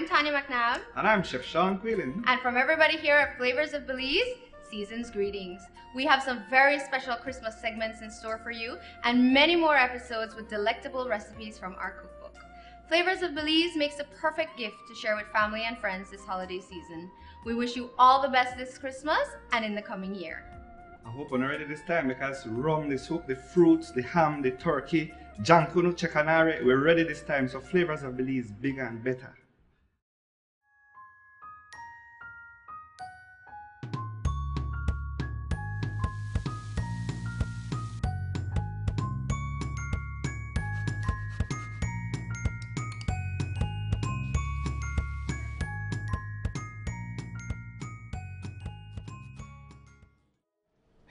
I'm Tanya McNabb. And I'm Chef Sean Kuylen. And from everybody here at Flavors of Belize, season's greetings. We have some very special Christmas segments in store for you and many more episodes with delectable recipes from our cookbook. Flavors of Belize makes a perfect gift to share with family and friends this holiday season. We wish you all the best this Christmas and in the coming year. I hope you're ready this time because rum, the soup, the fruits, the ham, the turkey, jankunu, chekanare, we're ready this time. So Flavors of Belize, bigger and better.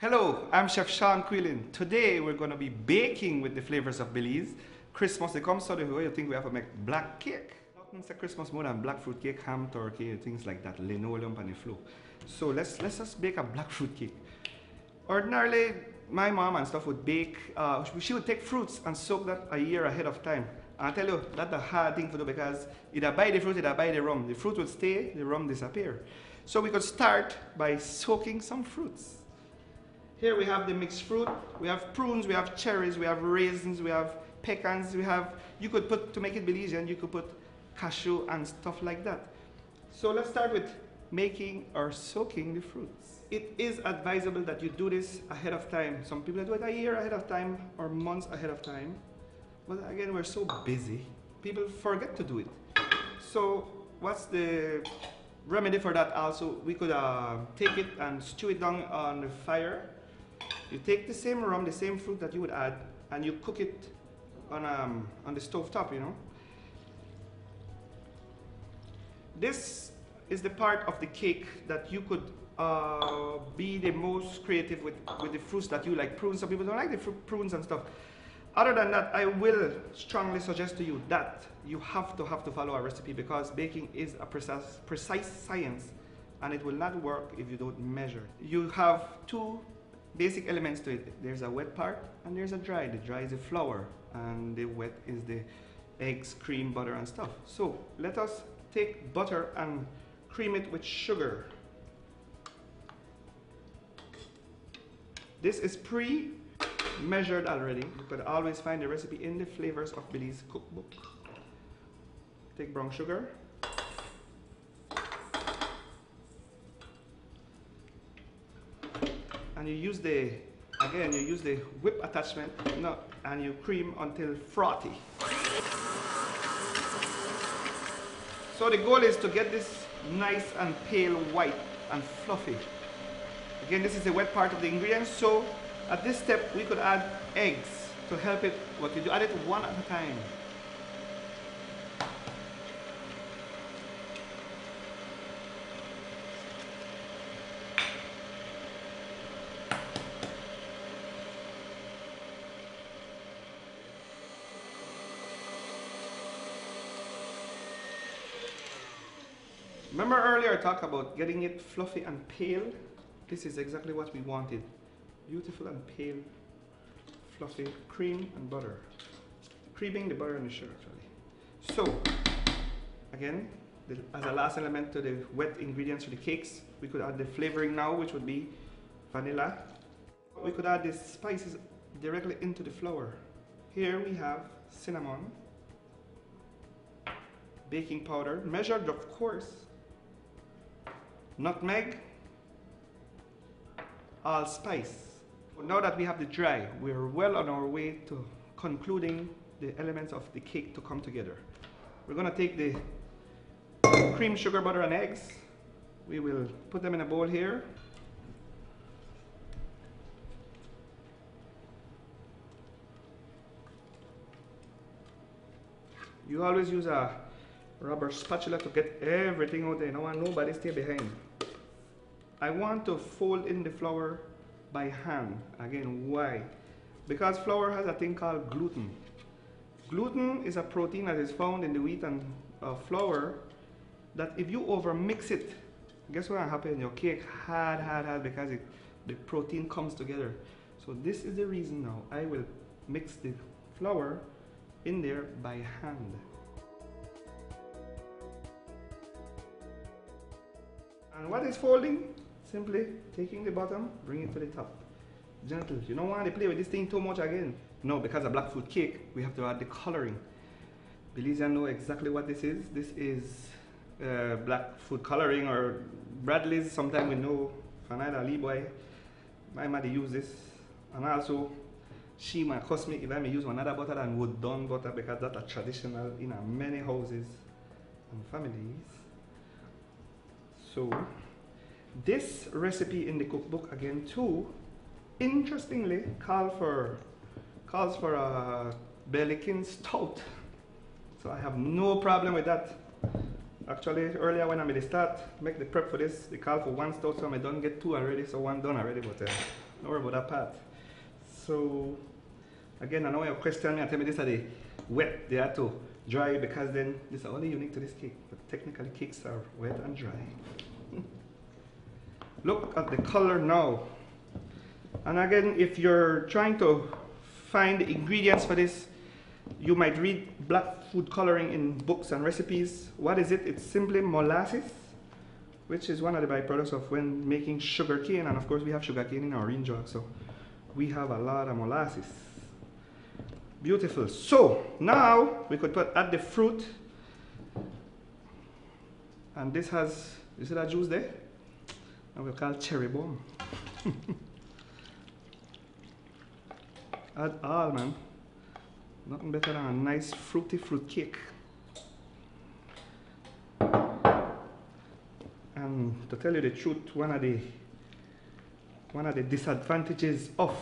Hello, I'm Chef Sean Kuylen. Today we're going to be baking with the Flavors of Belize. Christmas, they come so the way you think we have to make black cake. Nothing's a Christmas more than black fruit cake, ham, turkey, things like that, linoleum and the flow. So let's just bake a black fruit cake. Ordinarily, my mom and stuff would bake, she would take fruits and soak that a year ahead of time. And I tell you, that's a hard thing to do because either buy the fruit, either buy the rum. The fruit would stay, the rum disappear. So we could start by soaking some fruits. Here we have the mixed fruit, we have prunes, we have cherries, we have raisins, we have pecans, you could put, to make it Belizean, you could put cashew and stuff like that. So let's start with making or soaking the fruits. It is advisable that you do this ahead of time. Some people do it a year ahead of time or months ahead of time. But again, we're so busy, people forget to do it. So what's the remedy for that also? We could take it and stew it down on the fire. You take the same rum, the same fruit that you would add, and you cook it on the stove top, you know. This is the part of the cake that you could be the most creative with the fruits that you like. Prunes, some people don't like the prunes and stuff. Other than that, I will strongly suggest to you that you have to follow a recipe because baking is a precise science and it will not work if you don't measure. You have two basic elements to it. There's a wet part and there's a dry. The dry is the flour and the wet is the eggs, cream, butter and stuff. So let us take butter and cream it with sugar. This is pre-measured already. You could always find the recipe in the Flavors of Belize cookbook. Take brown sugar. And you use the whip attachment, and you cream until frothy. So the goal is to get this nice and pale white and fluffy. Again, this is the wet part of the ingredients, so at this step we could add eggs to help it. What you do, add it one at a time. Remember earlier I talked about getting it fluffy and pale? This is exactly what we wanted. Beautiful and pale, fluffy cream and butter. Creaming the butter and the sugar actually. So, again, as a last element to the wet ingredients for the cakes, we could add the flavoring now, which would be vanilla. We could add the spices directly into the flour. Here we have cinnamon, baking powder, measured of course, nutmeg, allspice. Now that we have the dry, we're well on our way to concluding the elements of the cake to come together. We're going to take the cream, sugar, butter and eggs. We will put them in a bowl here. You always use a rubber spatula to get everything out there. I don't want nobody stay behind. I want to fold in the flour by hand. Again, why? Because flour has a thing called gluten. Gluten is a protein that is found in the wheat and flour that if you over mix it, guess what will happen? Your cake hard because the protein comes together. So this is the reason now I will mix the flour in there by hand. And what is folding? Simply taking the bottom, bring it to the top. Gentle. You don't want to play with this thing too much again. No, because a black fruit cake, we have to add the coloring. Belizean know exactly what this is. This is black food coloring, or Bradley's. Sometimes we know Fanada Lee boy. My mother use this, and also she might cost me if I may use another butter than wood done butter, because that's a traditional in many houses and families. So this recipe in the cookbook again too, interestingly, calls for a Belizean stout. So I have no problem with that. Actually, earlier when I made the start, make the prep for this, they call for one stout, so I don't get two already, so one done already, but don't worry about that part. So, again, I know you question me and tell me this are the wet, they have to dry, because then this is only unique to this cake, but technically cakes are wet and dry. Look at the color now. And again, if you're trying to find the ingredients for this, you might read black food coloring in books and recipes. What is it? It's simply molasses, which is one of the byproducts of when making sugar cane. And of course, we have sugar cane in our orange jug, so we have a lot of molasses. Beautiful. So now we could add the fruit, and this has, you see that juice there? And we'll call cherry bomb. Add all, man. Nothing better than a nice fruity fruit cake. And to tell you the truth, one of the disadvantages of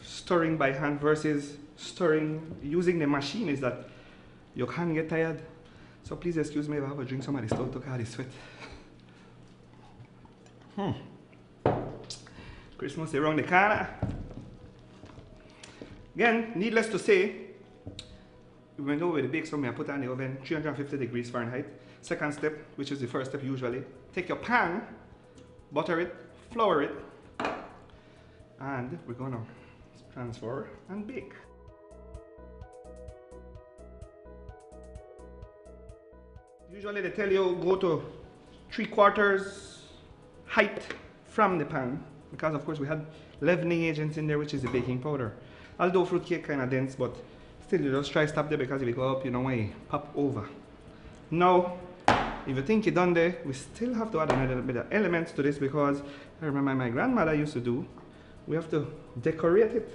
stirring by hand versus stirring using the machine is that you can get tired. So please excuse me if I have a drink some of this stuff to carry sweat. Christmas around the corner. Again, needless to say, we went over the bake, so I put it in the oven 350 degrees Fahrenheit. Second step, which is the first step usually, take your pan, butter it, flour it, and we're gonna transfer and bake. Usually they tell you go to 3/4 height from the pan, because of course we had leavening agents in there, which is the baking powder. Although fruit cake kind of dense, but still you just try stop there, because if you go up, you know why you pop over. Now, if you think you're done there, we still have to add another bit of elements to this, because I remember my grandmother used to do, we have to decorate it.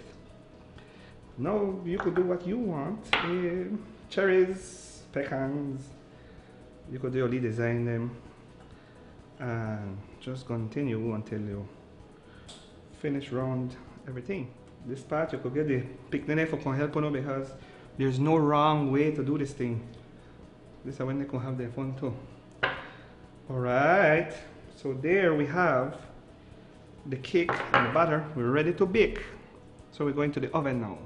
Now you could do what you want. Cherries, pecans, you could really design them, and just continue until you finish round everything. This part you could get the picnic for can help you, because there's no wrong way to do this thing. This is when they can have their fun too. Alright, so there we have the cake and the batter. We're ready to bake. So we're going to the oven now.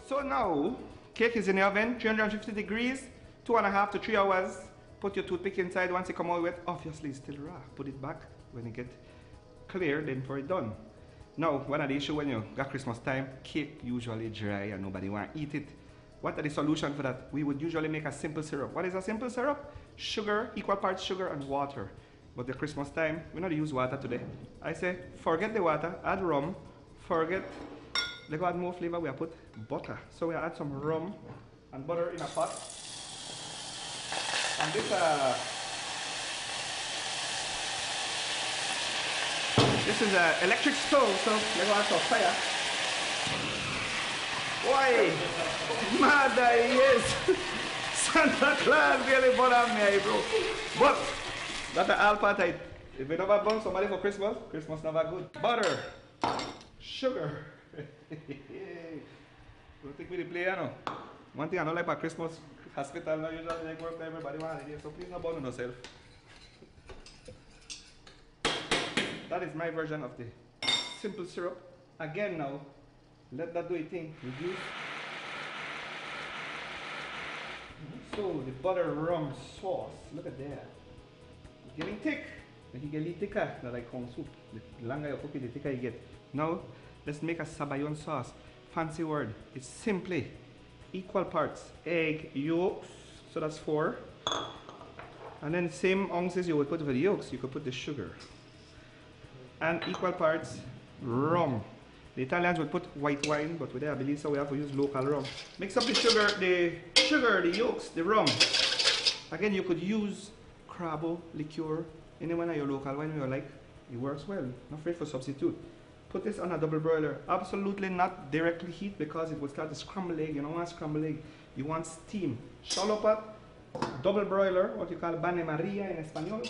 So now, cake is in the oven, 350 degrees, 2.5 to 3 hours. Put your toothpick inside. Once it come out wet, obviously it's still raw. Put it back. When it get clear, then pour it done. Now, one of the issue when you got Christmas time, cake usually dry and nobody want to eat it. What are the solution for that? We would usually make a simple syrup. What is a simple syrup? Sugar, equal parts sugar and water. But the Christmas time, we not use water today. I say, forget the water, add rum, forget, they go add more flavor, we put butter. So we add some rum and butter in a pot. And this is an electric stove, so let's go add some fire. Why? Mother, yes! Santa Claus really bother me, bro. But that's the all part. If we never burn somebody for Christmas, Christmas never good. Butter, sugar. Don't think we the play, you know. One thing I don't like about Christmas, hospital now usually like work for everybody want it, so please don't burn yourself. That is my version of the simple syrup. Again now, let that do its thing. Reduce. So the butter rum sauce, look at that. It's getting thick. It get a little thicker, not like corn soup. The longer you cook it, the thicker you get. Now, let's make a sabayon sauce. Fancy word. It's simply equal parts egg yolks, so that's 4, And then same ounces you would put for the yolks, you could put the sugar. And equal parts rum. The Italians would put white wine, but with our Belize, so we have to use local rum. Mix up the sugar, the yolks, the rum. Again, you could use crabo liqueur, any one of your local wine you like. It works well. Not afraid for substitute. Put this on a double broiler. Absolutely not directly heat because it will start to scramble egg. You don't want scramble egg. You want steam. Shallow pot, double broiler, what you call bagne maria in Espanol.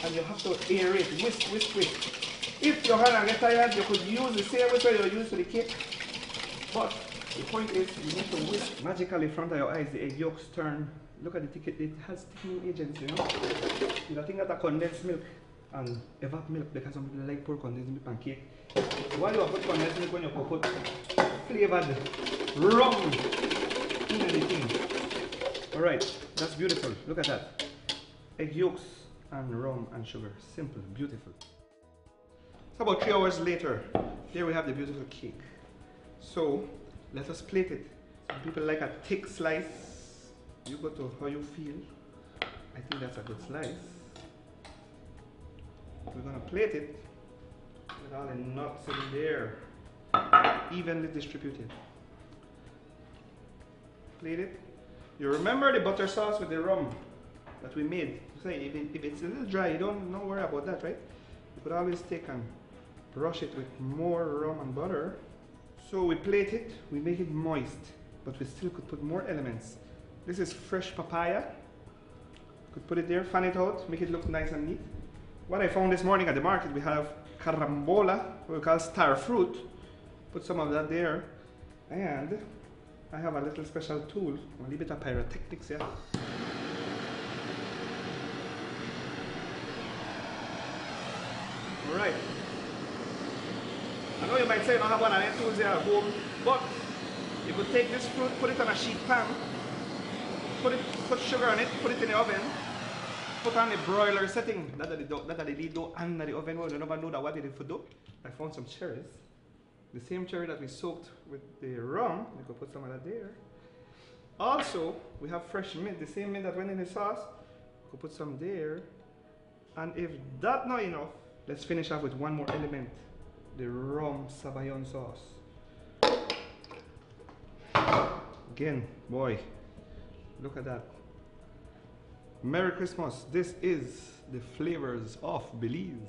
And you have to aerate, whisk. If your hand get tired, you could use the same whisk you use for the cake. But the point is, you need to whisk magically in front of your eyes. The egg yolks turn. Look at the ticket. It has thickening agents, you know. You know, think that a condensed milk and evap milk because some people like pour condensed milk on cake. Why you put condensed milk when you put flavored rum in the thing? Alright, that's beautiful. Look at that. Egg yolks and rum and sugar. Simple, beautiful. So about 3 hours later, there we have the beautiful cake. So let us plate it. Some people like a thick slice. You go to how you feel. I think that's a good slice. We're gonna plate it with all the nuts in there, evenly distributed. Plate it. You remember the butter sauce with the rum that we made. Say if it's a little dry, you don't worry about that, right? You could always take and brush it with more rum and butter. So we plate it, we make it moist, but we still could put more elements. This is fresh papaya. Could put it there, fan it out, make it look nice and neat. What I found this morning at the market, we have carambola, what we call star fruit. Put some of that there. And I have a little special tool, a little bit of pyrotechnics here. Alright. I know you might say you don't have one of them tools here at home, but you could take this fruit, put it on a sheet pan, put sugar on it, put it in the oven, put on the broiler setting, that the lead dough under the oven. Well, you never know that what it is for dough. I found some cherries. The same cherry that we soaked with the rum, we could put some of that there. Also, we have fresh mint, the same mint that went in the sauce. We could put some there. And if that's not enough, let's finish off with one more element, the rum sabayon sauce. Again, boy, look at that. Merry Christmas. This is the flavors of Belize.